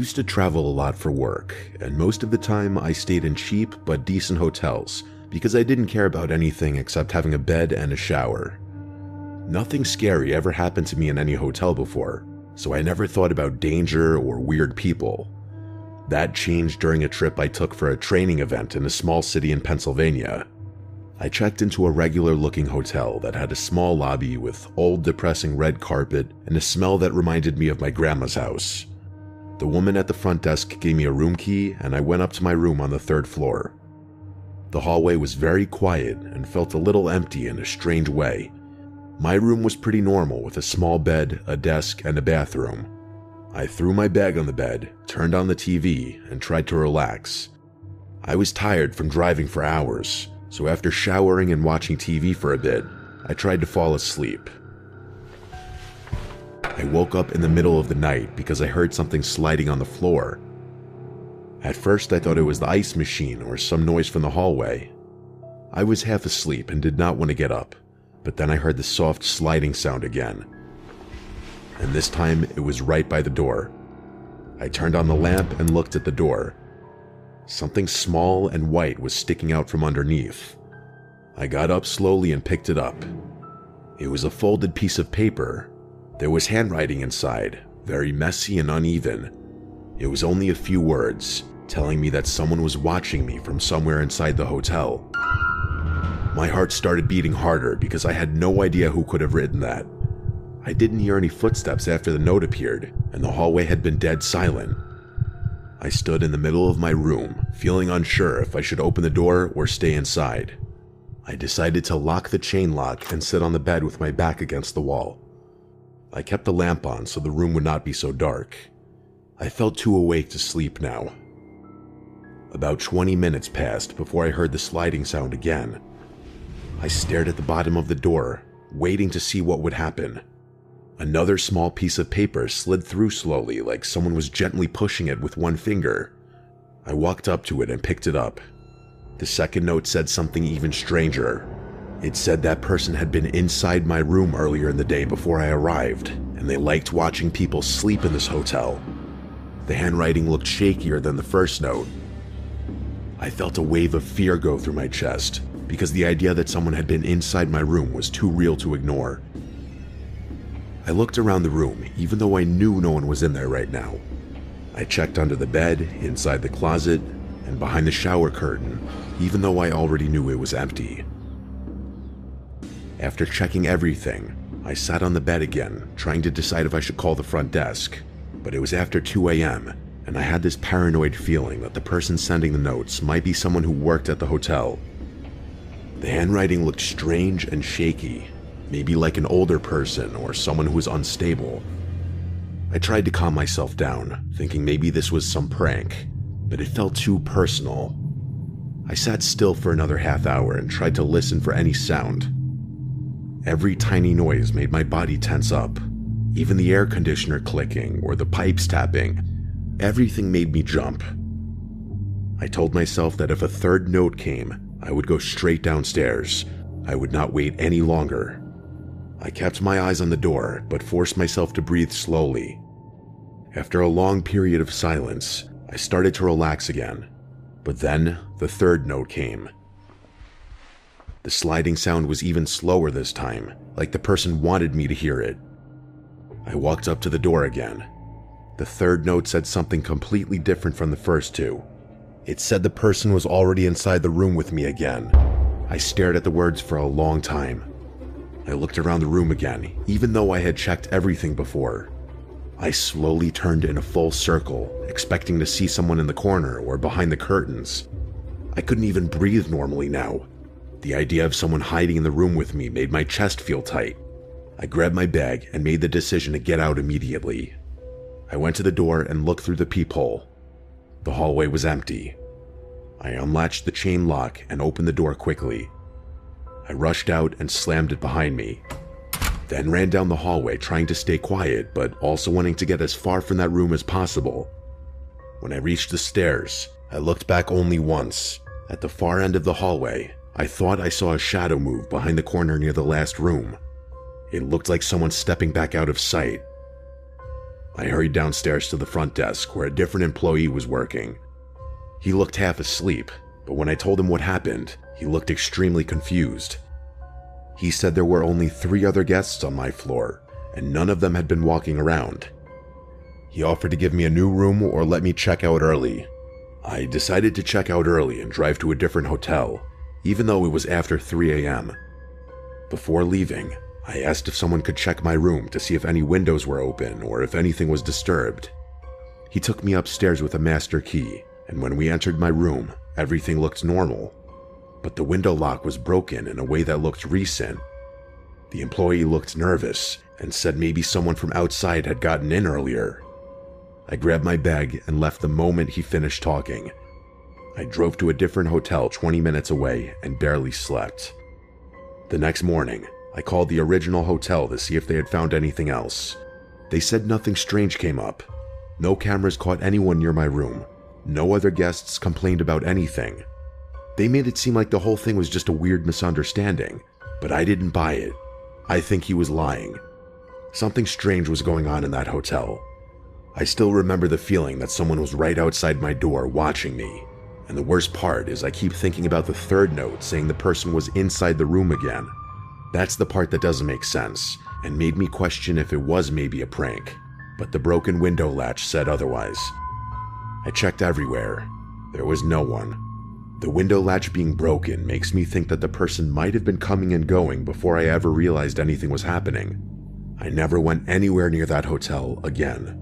used to travel a lot for work, and most of the time I stayed in cheap but decent hotels because I didn't care about anything except having a bed and a shower. Nothing scary ever happened to me in any hotel before, so I never thought about danger or weird people. That changed during a trip I took for a training event in a small city in Pennsylvania. I checked into a regular-looking hotel that had a small lobby with old, depressing red carpet and a smell that reminded me of my grandma's house. The woman at the front desk gave me a room key, and I went up to my room on the 3rd floor. The hallway was very quiet and felt a little empty in a strange way. My room was pretty normal with a small bed, a desk, and a bathroom. I threw my bag on the bed, turned on the TV, and tried to relax. I was tired from driving for hours, so after showering and watching TV for a bit, I tried to fall asleep. I woke up in the middle of the night because I heard something sliding on the floor. At first I thought it was the ice machine or some noise from the hallway. I was half asleep and did not want to get up, but then I heard the soft sliding sound again. And this time it was right by the door. I turned on the lamp and looked at the door. Something small and white was sticking out from underneath. I got up slowly and picked it up. It was a folded piece of paper. There was handwriting inside, very messy and uneven. It was only a few words, telling me that someone was watching me from somewhere inside the hotel. My heart started beating harder because I had no idea who could have written that. I didn't hear any footsteps after the note appeared, and the hallway had been dead silent. I stood in the middle of my room, feeling unsure if I should open the door or stay inside. I decided to lock the chain lock and sit on the bed with my back against the wall. I kept the lamp on so the room would not be so dark. I felt too awake to sleep now. About 20 minutes passed before I heard the sliding sound again. I stared at the bottom of the door, waiting to see what would happen. Another small piece of paper slid through slowly, like someone was gently pushing it with one finger. I walked up to it and picked it up. The second note said something even stranger. It said that person had been inside my room earlier in the day before I arrived, and they liked watching people sleep in this hotel. The handwriting looked shakier than the first note. I felt a wave of fear go through my chest, because the idea that someone had been inside my room was too real to ignore. I looked around the room, even though I knew no one was in there right now. I checked under the bed, inside the closet, and behind the shower curtain, even though I already knew it was empty. After checking everything, I sat on the bed again, trying to decide if I should call the front desk, but it was after 2 a.m., and I had this paranoid feeling that the person sending the notes might be someone who worked at the hotel. The handwriting looked strange and shaky, maybe like an older person or someone who was unstable. I tried to calm myself down, thinking maybe this was some prank, but it felt too personal. I sat still for another half hour and tried to listen for any sound. Every tiny noise made my body tense up, even the air conditioner clicking or the pipes tapping. Everything made me jump. I told myself that if a third note came, I would go straight downstairs. I would not wait any longer. I kept my eyes on the door, but forced myself to breathe slowly. After a long period of silence, I started to relax again. But then, the third note came. The sliding sound was even slower this time, like the person wanted me to hear it. I walked up to the door again. The third note said something completely different from the first two. It said the person was already inside the room with me again. I stared at the words for a long time. I looked around the room again, even though I had checked everything before. I slowly turned in a full circle, expecting to see someone in the corner or behind the curtains. I couldn't even breathe normally now. The idea of someone hiding in the room with me made my chest feel tight. I grabbed my bag and made the decision to get out immediately. I went to the door and looked through the peephole. The hallway was empty. I unlatched the chain lock and opened the door quickly. I rushed out and slammed it behind me, then ran down the hallway trying to stay quiet, but also wanting to get as far from that room as possible. When I reached the stairs, I looked back only once. At the far end of the hallway, I thought I saw a shadow move behind the corner near the last room. It looked like someone stepping back out of sight. I hurried downstairs to the front desk where a different employee was working. He looked half asleep, but when I told him what happened, he looked extremely confused. He said there were only 3 other guests on my floor, and none of them had been walking around. He offered to give me a new room or let me check out early. I decided to check out early and drive to a different hotel, even though it was after 3 a.m. Before leaving, I asked if someone could check my room to see if any windows were open or if anything was disturbed. He took me upstairs with a master key, and when we entered my room, everything looked normal. But the window lock was broken in a way that looked recent. The employee looked nervous and said maybe someone from outside had gotten in earlier. I grabbed my bag and left the moment he finished talking. I drove to a different hotel 20 minutes away and barely slept. The next morning, I called the original hotel to see if they had found anything else. They said nothing strange came up. No cameras caught anyone near my room. No other guests complained about anything. They made it seem like the whole thing was just a weird misunderstanding, but I didn't buy it. I think he was lying. Something strange was going on in that hotel. I still remember the feeling that someone was right outside my door watching me. And the worst part is I keep thinking about the third note saying the person was inside the room again. That's the part that doesn't make sense, and made me question if it was maybe a prank, but the broken window latch said otherwise. I checked everywhere. There was no one. The window latch being broken makes me think that the person might have been coming and going before I ever realized anything was happening. I never went anywhere near that hotel again.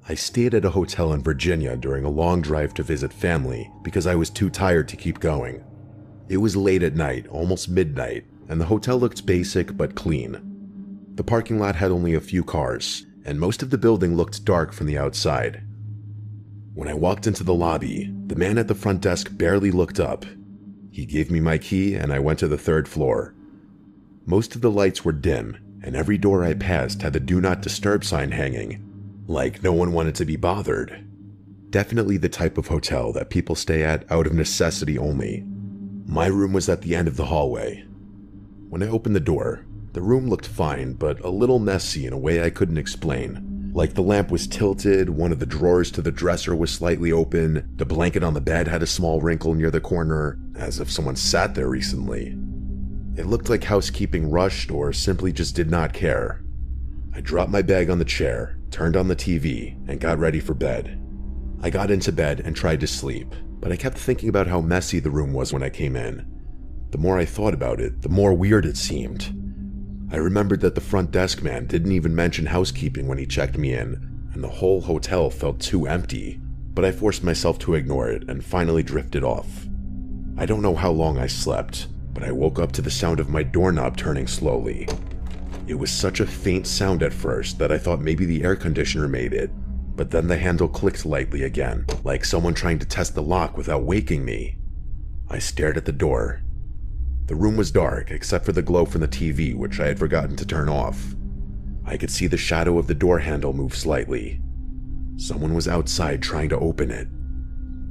I stayed at a hotel in Virginia during a long drive to visit family because I was too tired to keep going. It was late at night, almost midnight, and the hotel looked basic but clean. The parking lot had only a few cars, and most of the building looked dark from the outside. When I walked into the lobby, the man at the front desk barely looked up. He gave me my key and I went to the 3rd floor. Most of the lights were dim, and every door I passed had the "Do Not Disturb" sign hanging. Like no one wanted to be bothered. Definitely the type of hotel that people stay at out of necessity only. My room was at the end of the hallway. When I opened the door, the room looked fine, but a little messy in a way I couldn't explain. Like the lamp was tilted, one of the drawers to the dresser was slightly open, the blanket on the bed had a small wrinkle near the corner, as if someone sat there recently. It looked like housekeeping rushed or simply just did not care. I dropped my bag on the chair, turned on the TV, and got ready for bed. I got into bed and tried to sleep, but I kept thinking about how messy the room was when I came in. The more I thought about it, the more weird it seemed. I remembered that the front desk man didn't even mention housekeeping when he checked me in, and the whole hotel felt too empty, but I forced myself to ignore it and finally drifted off. I don't know how long I slept, but I woke up to the sound of my doorknob turning slowly. It was such a faint sound at first that I thought maybe the air conditioner made it, but then the handle clicked lightly again, like someone trying to test the lock without waking me. I stared at the door. The room was dark except for the glow from the TV, which I had forgotten to turn off. I could see the shadow of the door handle move slightly. Someone was outside trying to open it.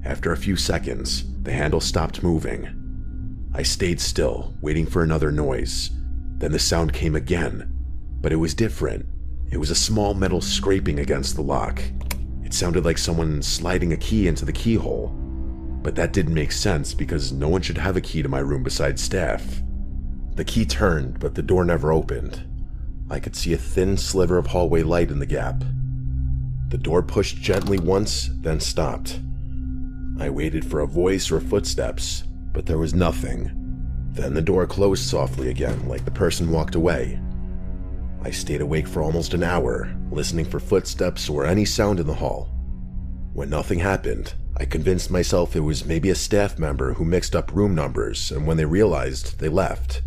After a few seconds, the handle stopped moving. I stayed still, waiting for another noise. Then the sound came again, but it was different. It was a small metal scraping against the lock. It sounded like someone sliding a key into the keyhole. But that didn't make sense because no one should have a key to my room besides staff. The key turned, but the door never opened. I could see a thin sliver of hallway light in the gap. The door pushed gently once, then stopped. I waited for a voice or footsteps, but there was nothing. Then the door closed softly again, like the person walked away. I stayed awake for almost an hour, listening for footsteps or any sound in the hall. When nothing happened, I convinced myself it was maybe a staff member who mixed up room numbers, and when they realized, they left.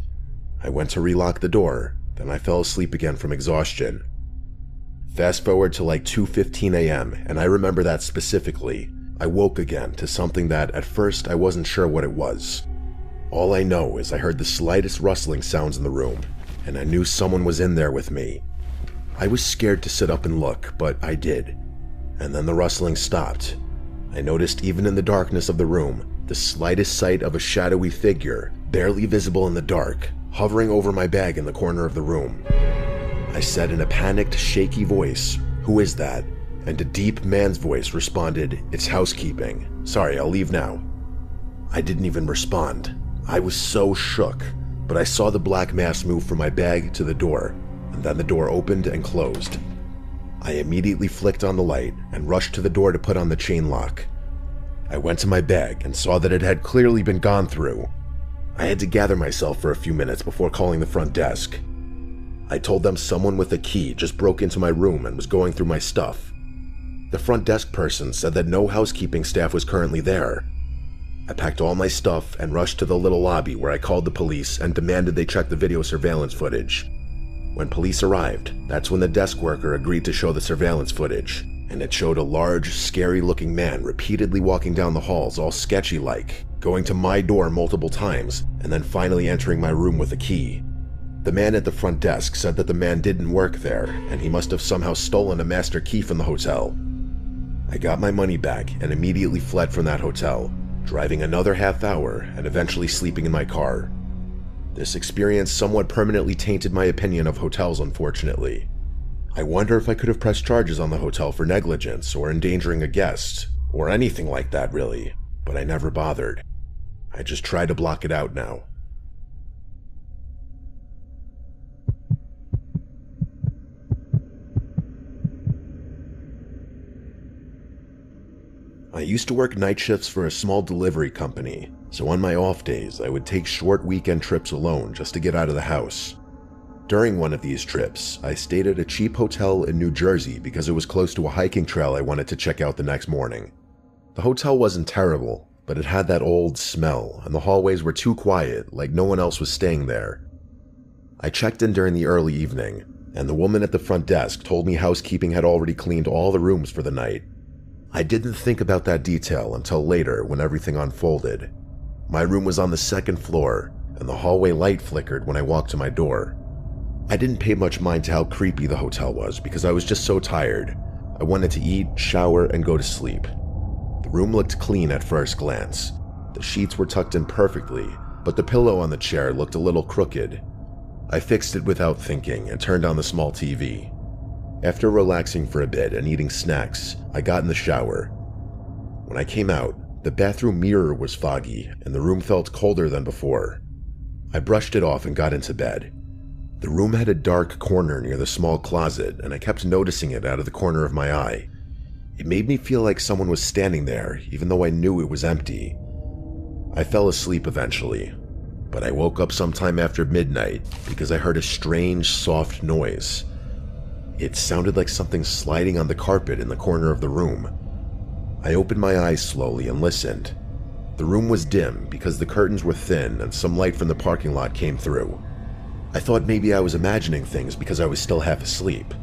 I went to relock the door, then I fell asleep again from exhaustion. Fast forward to like 2:15 a.m., and I remember that specifically. I woke again to something that at first I wasn't sure what it was. All I know is I heard the slightest rustling sounds in the room, and I knew someone was in there with me. I was scared to sit up and look, but I did. And then the rustling stopped. I noticed even in the darkness of the room, the slightest sight of a shadowy figure, barely visible in the dark, hovering over my bag in the corner of the room. I said in a panicked, shaky voice, "Who is that?" And a deep man's voice responded, "It's housekeeping. Sorry, I'll leave now." I didn't even respond. I was so shook, but I saw the black mass move from my bag to the door, and then the door opened and closed. I immediately flicked on the light and rushed to the door to put on the chain lock. I went to my bag and saw that it had clearly been gone through. I had to gather myself for a few minutes before calling the front desk. I told them someone with a key just broke into my room and was going through my stuff. The front desk person said that no housekeeping staff was currently there. I packed all my stuff and rushed to the little lobby where I called the police and demanded they check the video surveillance footage. When police arrived, that's when the desk worker agreed to show the surveillance footage, and it showed a large, scary-looking man repeatedly walking down the halls all sketchy-like, going to my door multiple times, and then finally entering my room with a key. The man at the front desk said that the man didn't work there, and he must have somehow stolen a master key from the hotel. I got my money back and immediately fled from that hotel, driving another half hour and eventually sleeping in my car. This experience somewhat permanently tainted my opinion of hotels, unfortunately. I wonder if I could have pressed charges on the hotel for negligence or endangering a guest, or anything like that really, but I never bothered. I just try to block it out now. I used to work night shifts for a small delivery company, so on my off days I would take short weekend trips alone just to get out of the house. During one of these trips, I stayed at a cheap hotel in New Jersey because it was close to a hiking trail I wanted to check out the next morning. The hotel wasn't terrible, but it had that old smell, and the hallways were too quiet, like no one else was staying there. I checked in during the early evening, and the woman at the front desk told me housekeeping had already cleaned all the rooms for the night. I didn't think about that detail until later when everything unfolded. My room was on the second floor, and the hallway light flickered when I walked to my door. I didn't pay much mind to how creepy the hotel was because I was just so tired. I wanted to eat, shower, and go to sleep. The room looked clean at first glance. The sheets were tucked in perfectly, but the pillow on the chair looked a little crooked. I fixed it without thinking and turned on the small TV. After relaxing for a bit and eating snacks, I got in the shower. When I came out, the bathroom mirror was foggy and the room felt colder than before. I brushed it off and got into bed. The room had a dark corner near the small closet, and I kept noticing it out of the corner of my eye. It made me feel like someone was standing there, even though I knew it was empty. I fell asleep eventually, but I woke up sometime after midnight because I heard a strange, soft noise. It sounded like something sliding on the carpet in the corner of the room. I opened my eyes slowly and listened. The room was dim because the curtains were thin and some light from the parking lot came through. I thought maybe I was imagining things because I was still half asleep.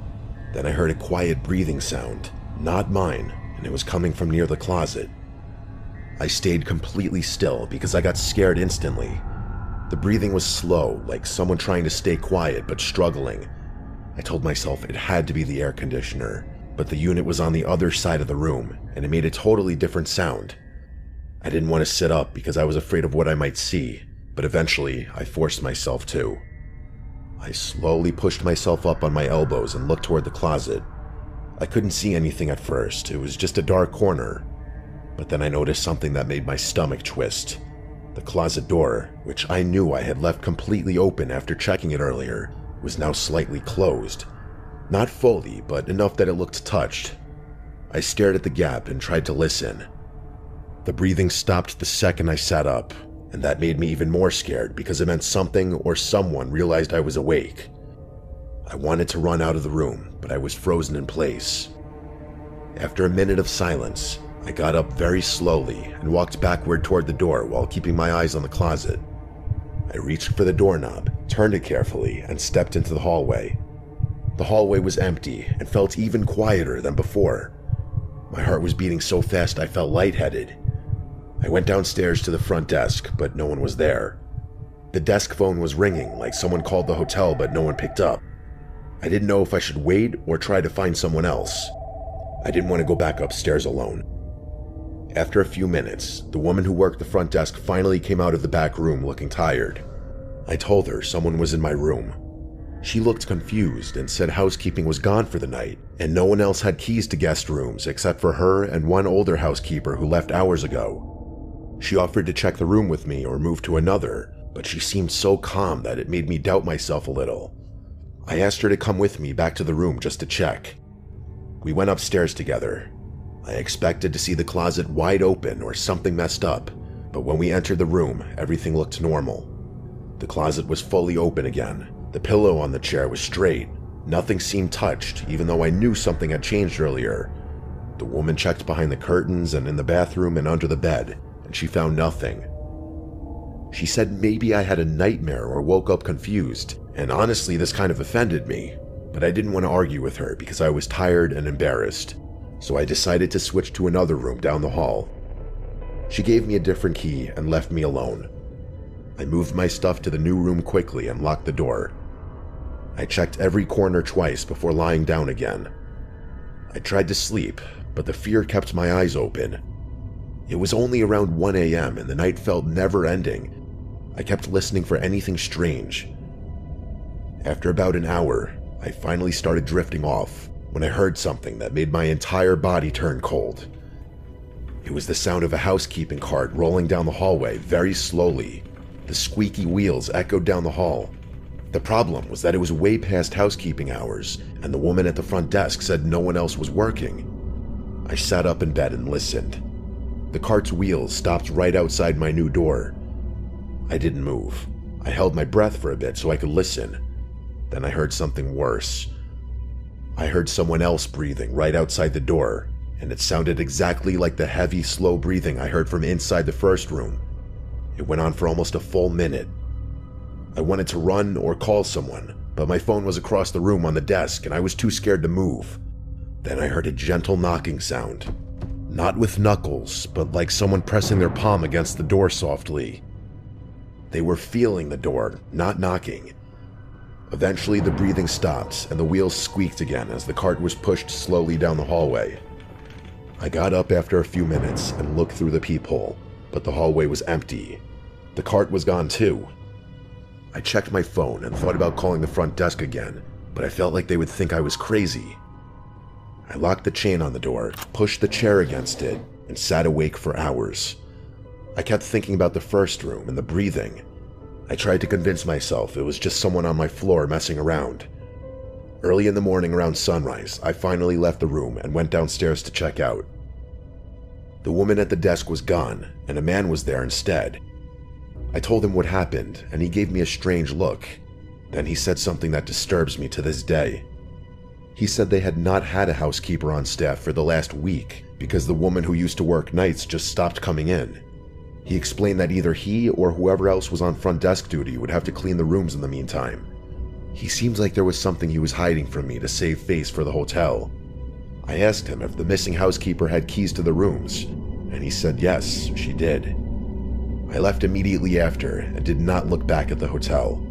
Then I heard a quiet breathing sound, not mine, and it was coming from near the closet. I stayed completely still because I got scared instantly. The breathing was slow, like someone trying to stay quiet but struggling. I told myself it had to be the air conditioner, but the unit was on the other side of the room, and it made a totally different sound. I didn't want to sit up because I was afraid of what I might see, but eventually I forced myself to. I slowly pushed myself up on my elbows and looked toward the closet. I couldn't see anything at first, it was just a dark corner. But then I noticed something that made my stomach twist. The closet door, which I knew I had left completely open after checking it earlier, was now slightly closed. Not fully, but enough that it looked touched. I stared at the gap and tried to listen. The breathing stopped the second I sat up, and that made me even more scared because it meant something or someone realized I was awake. I wanted to run out of the room, but I was frozen in place. After a minute of silence, I got up very slowly and walked backward toward the door while keeping my eyes on the closet. I reached for the doorknob, turned it carefully, and stepped into the hallway. The hallway was empty and felt even quieter than before. My heart was beating so fast I felt lightheaded. I went downstairs to the front desk, but no one was there. The desk phone was ringing like someone called the hotel, but no one picked up. I didn't know if I should wait or try to find someone else. I didn't want to go back upstairs alone. After a few minutes, the woman who worked the front desk finally came out of the back room looking tired. I told her someone was in my room. She looked confused and said housekeeping was gone for the night, and no one else had keys to guest rooms except for her and one older housekeeper who left hours ago. She offered to check the room with me or move to another, but she seemed so calm that it made me doubt myself a little. I asked her to come with me back to the room just to check. We went upstairs together. I expected to see the closet wide open or something messed up, but when we entered the room, everything looked normal. The closet was fully open again. The pillow on the chair was straight. Nothing seemed touched, even though I knew something had changed earlier. The woman checked behind the curtains and in the bathroom and under the bed, and she found nothing. She said maybe I had a nightmare or woke up confused, and honestly this kind of offended me, but I didn't want to argue with her because I was tired and embarrassed, so I decided to switch to another room down the hall. She gave me a different key and left me alone. I moved my stuff to the new room quickly and locked the door. I checked every corner twice before lying down again. I tried to sleep, but the fear kept my eyes open. It was only around 1 a.m. and the night felt never-ending. I kept listening for anything strange. After about an hour, I finally started drifting off when I heard something that made my entire body turn cold. It was the sound of a housekeeping cart rolling down the hallway very slowly. The squeaky wheels echoed down the hall. The problem was that it was way past housekeeping hours, and the woman at the front desk said no one else was working. I sat up in bed and listened. The cart's wheels stopped right outside my new door. I didn't move. I held my breath for a bit so I could listen. Then I heard something worse. I heard someone else breathing right outside the door, and it sounded exactly like the heavy, slow breathing I heard from inside the first room. It went on for almost a full minute. I wanted to run or call someone, but my phone was across the room on the desk and I was too scared to move. Then I heard a gentle knocking sound. Not with knuckles, but like someone pressing their palm against the door softly. They were feeling the door, not knocking. Eventually the breathing stopped and the wheels squeaked again as the cart was pushed slowly down the hallway. I got up after a few minutes and looked through the peephole, but the hallway was empty. The cart was gone too. I checked my phone and thought about calling the front desk again, but I felt like they would think I was crazy. I locked the chain on the door, pushed the chair against it, and sat awake for hours. I kept thinking about the first room and the breathing. I tried to convince myself it was just someone on my floor messing around. Early in the morning around sunrise, I finally left the room and went downstairs to check out. The woman at the desk was gone, and a man was there instead. I told him what happened, and he gave me a strange look. Then he said something that disturbs me to this day. He said they had not had a housekeeper on staff for the last week because the woman who used to work nights just stopped coming in. He explained that either he or whoever else was on front desk duty would have to clean the rooms in the meantime. He seems like there was something he was hiding from me to save face for the hotel. I asked him if the missing housekeeper had keys to the rooms, and he said yes, she did. I left immediately after and did not look back at the hotel.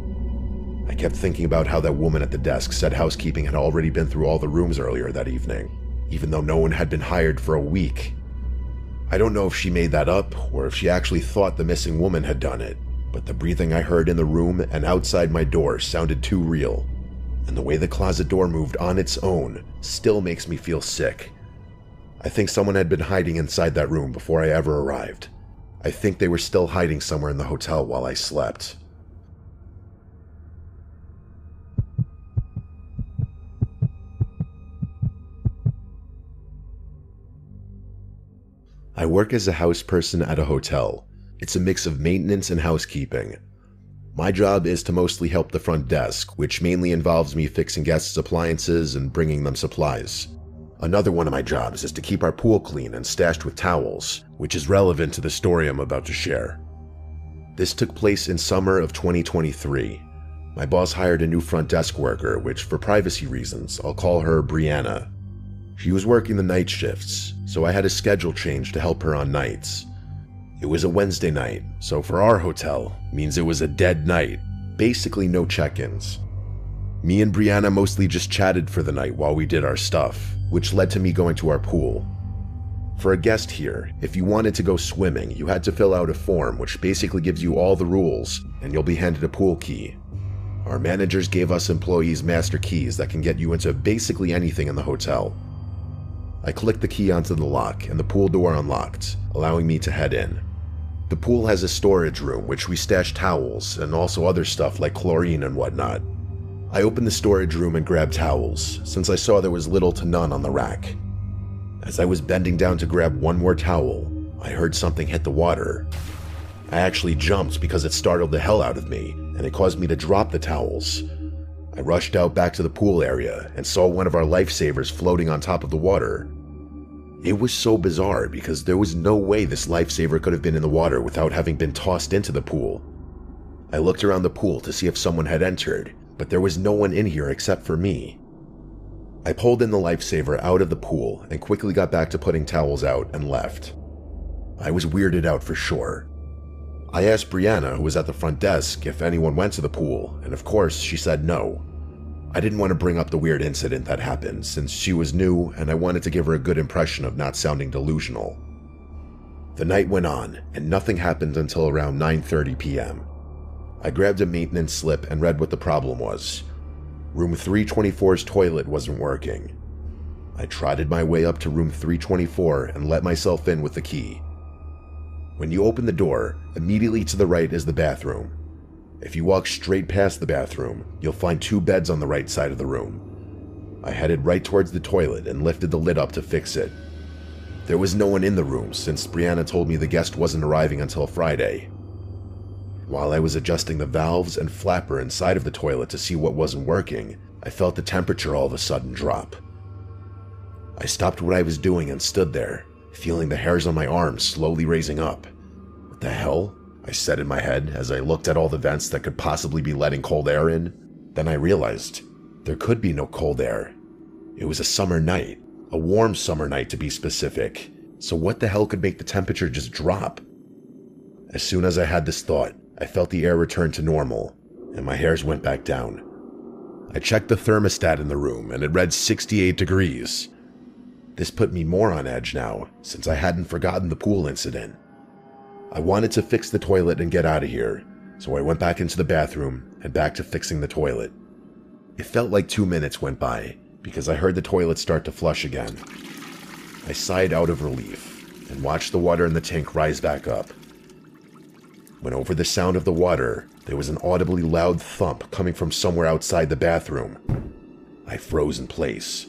I kept thinking about how that woman at the desk said housekeeping had already been through all the rooms earlier that evening, even though no one had been hired for a week. I don't know if she made that up or if she actually thought the missing woman had done it, but the breathing I heard in the room and outside my door sounded too real, and the way the closet door moved on its own still makes me feel sick. I think someone had been hiding inside that room before I ever arrived. I think they were still hiding somewhere in the hotel while I slept. I work as a house person at a hotel. It's a mix of maintenance and housekeeping. My job is to mostly help the front desk, which mainly involves me fixing guests' appliances and bringing them supplies. Another one of my jobs is to keep our pool clean and stashed with towels, which is relevant to the story I'm about to share. This took place in summer of 2023. My boss hired a new front desk worker, which for privacy reasons, I'll call her Brianna. She was working the night shifts, so I had a schedule change to help her on nights. It was a Wednesday night, so for our hotel, means it was a dead night, basically no check-ins. Me and Brianna mostly just chatted for the night while we did our stuff, which led to me going to our pool. For a guest here, if you wanted to go swimming, you had to fill out a form which basically gives you all the rules, and you'll be handed a pool key. Our managers gave us employees master keys that can get you into basically anything in the hotel. I clicked the key onto the lock and the pool door unlocked, allowing me to head in. The pool has a storage room which we stash towels and also other stuff like chlorine and whatnot. I opened the storage room and grabbed towels, since I saw there was little to none on the rack. As I was bending down to grab one more towel, I heard something hit the water. I actually jumped because it startled the hell out of me, and it caused me to drop the towels. I rushed out back to the pool area and saw one of our lifesavers floating on top of the water. It was so bizarre because there was no way this lifesaver could have been in the water without having been tossed into the pool. I looked around the pool to see if someone had entered, but there was no one in here except for me. I pulled in the lifesaver out of the pool and quickly got back to putting towels out and left. I was weirded out for sure. I asked Brianna, who was at the front desk, if anyone went to the pool, and of course she said no. I didn't want to bring up the weird incident that happened since she was new and I wanted to give her a good impression of not sounding delusional. The night went on and nothing happened until around 9:30 p.m. I grabbed a maintenance slip and read what the problem was. Room 324's toilet wasn't working. I trotted my way up to room 324 and let myself in with the key. When you open the door, immediately to the right is the bathroom. If you walk straight past the bathroom, you'll find 2 beds on the right side of the room. I headed right towards the toilet and lifted the lid up to fix it. There was no one in the room since Brianna told me the guest wasn't arriving until Friday. While I was adjusting the valves and flapper inside of the toilet to see what wasn't working, I felt the temperature all of a sudden drop. I stopped what I was doing and stood there, feeling the hairs on my arms slowly raising up. What the hell? I said in my head as I looked at all the vents that could possibly be letting cold air in. Then I realized there could be no cold air. It was a summer night, a warm summer night to be specific, so what the hell could make the temperature just drop? As soon as I had this thought, I felt the air return to normal, and my hairs went back down. I checked the thermostat in the room and it read 68 degrees. This put me more on edge now, since I hadn't forgotten the pool incident. I wanted to fix the toilet and get out of here, so I went back into the bathroom and back to fixing the toilet. It felt like 2 minutes went by, because I heard the toilet start to flush again. I sighed out of relief, and watched the water in the tank rise back up. When over the sound of the water, there was an audibly loud thump coming from somewhere outside the bathroom. I froze in place,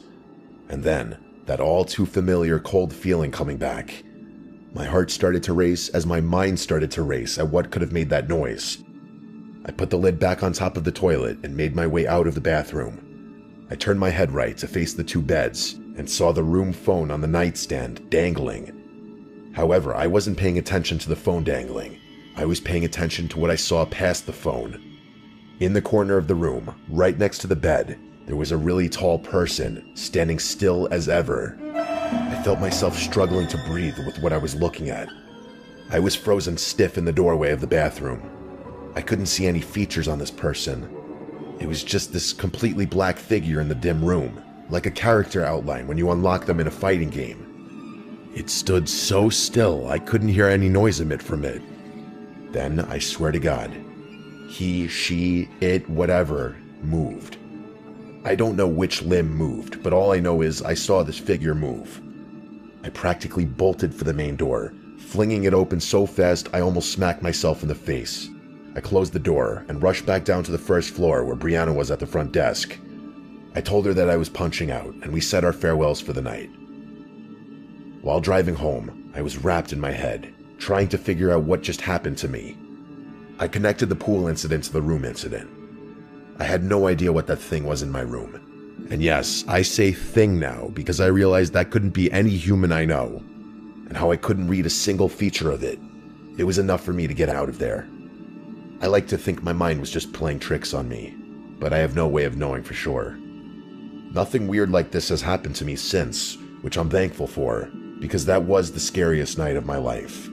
and then, that all too familiar cold feeling coming back. My heart started to race as my mind started to race at what could have made that noise. I put the lid back on top of the toilet and made my way out of the bathroom. I turned my head right to face the 2 beds and saw the room phone on the nightstand dangling. However, I wasn't paying attention to the phone dangling. I was paying attention to what I saw past the phone. In the corner of the room, right next to the bed, there was a really tall person standing still as ever. I felt myself struggling to breathe with what I was looking at. I was frozen stiff in the doorway of the bathroom. I couldn't see any features on this person. It was just this completely black figure in the dim room, like a character outline when you unlock them in a fighting game. It stood so still I couldn't hear any noise emit from it. Then, I swear to God, he, she, it, whatever, moved. I don't know which limb moved, but all I know is I saw this figure move. I practically bolted for the main door, flinging it open so fast I almost smacked myself in the face. I closed the door and rushed back down to the first floor where Brianna was at the front desk. I told her that I was punching out, and we said our farewells for the night. While driving home, I was wrapped in my head, trying to figure out what just happened to me. I connected the pool incident to the room incident. I had no idea what that thing was in my room. And yes, I say thing now because I realized that couldn't be any human I know, and how I couldn't read a single feature of it. It was enough for me to get out of there. I like to think my mind was just playing tricks on me, but I have no way of knowing for sure. Nothing weird like this has happened to me since, which I'm thankful for, because that was the scariest night of my life.